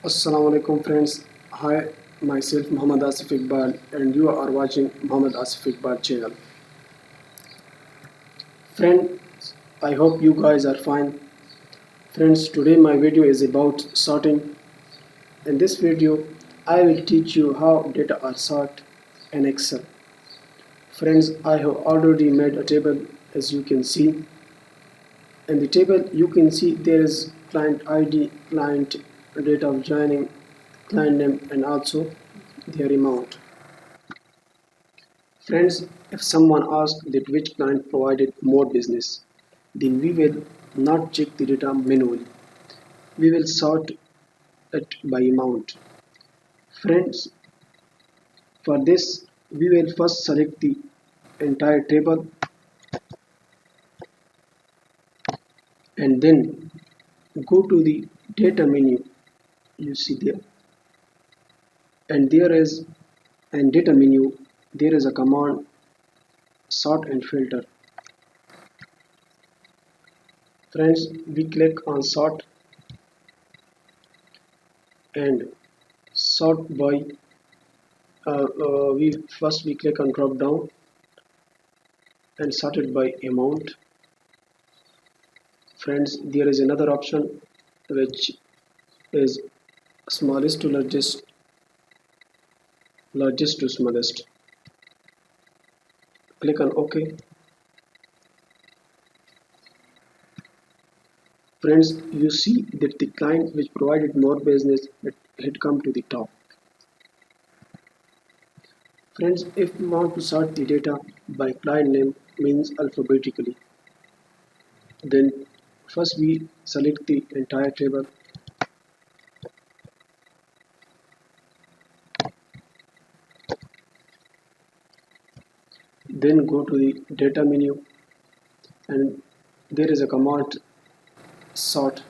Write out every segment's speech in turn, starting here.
Assalamu alaikum friends. Hi, myself Muhammad Asif Iqbal and you are watching Muhammad Asif Iqbal channel. Friends, I hope you guys are fine. Friends, today my video is about sorting. In this video, I will teach you how data are sorted in Excel. Friends, I have already made a table as you can see. In the table, you can see there is client ID, client date of joining, client name and also their amount. Friends, if someone asks that which client provided more business, then we will not check the data manually. We will sort it by amount. Friends, for this, we will first select the entire table and then go to the data menu you see there, and there is in data menu there is a command sort and filter. Friends, we click on sort and sort by we click on drop down and sort it by amount. Friends, there is another option which is smallest to largest, largest to smallest. Click on OK. Friends, you see that the client which provided more business had come to the top. Friends, if we want to sort the data by client name means alphabetically, then first we select the entire table then go to the data menu and there is a command sort.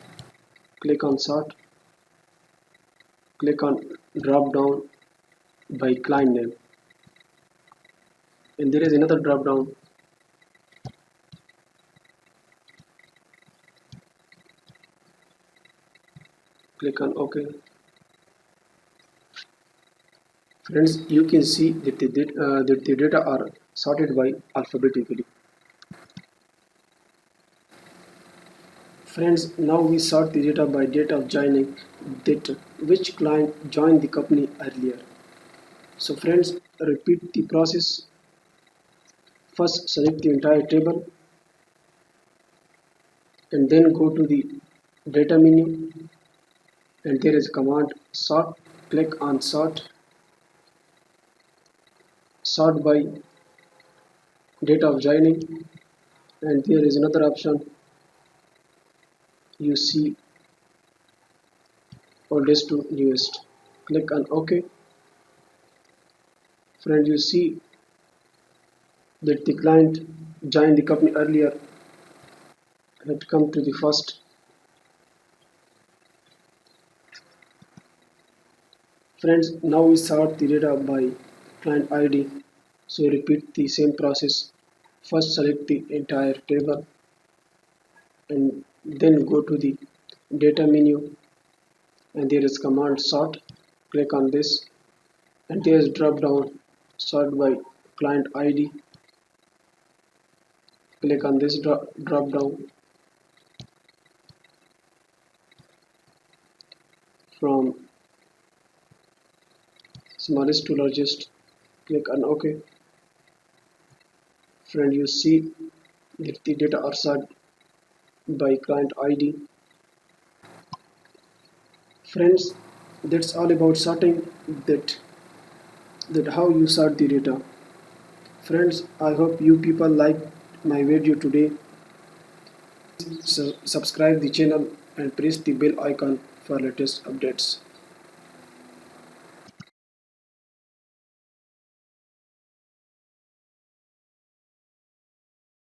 Click on sort, click on drop down by client name and there is another drop down. Click on OK. Friends, you can see that the data are sorted by alphabetically. Friends, now we sort the data by date of joining, that which client joined the company earlier. So friends, repeat the process. First select the entire table and then go to the data menu and there is a command sort. Click on sort, sort by date of joining and there is another option you see oldest to newest. Click on OK. Friends, you see that the client joined the company earlier had come to the first. Friends, now we sort the data by client ID. So repeat the same process. First select the entire table and then go to the data menu and there is command sort. Click on this and there is drop down sort by client ID. Click on this drop down from smallest to largest. Click on OK. Friend, you see that the data are sorted by client ID. Friends, that's all about sorting, that how you sort the data. Friends, I hope you people like my video today. So subscribe the channel and press the bell icon for latest updates.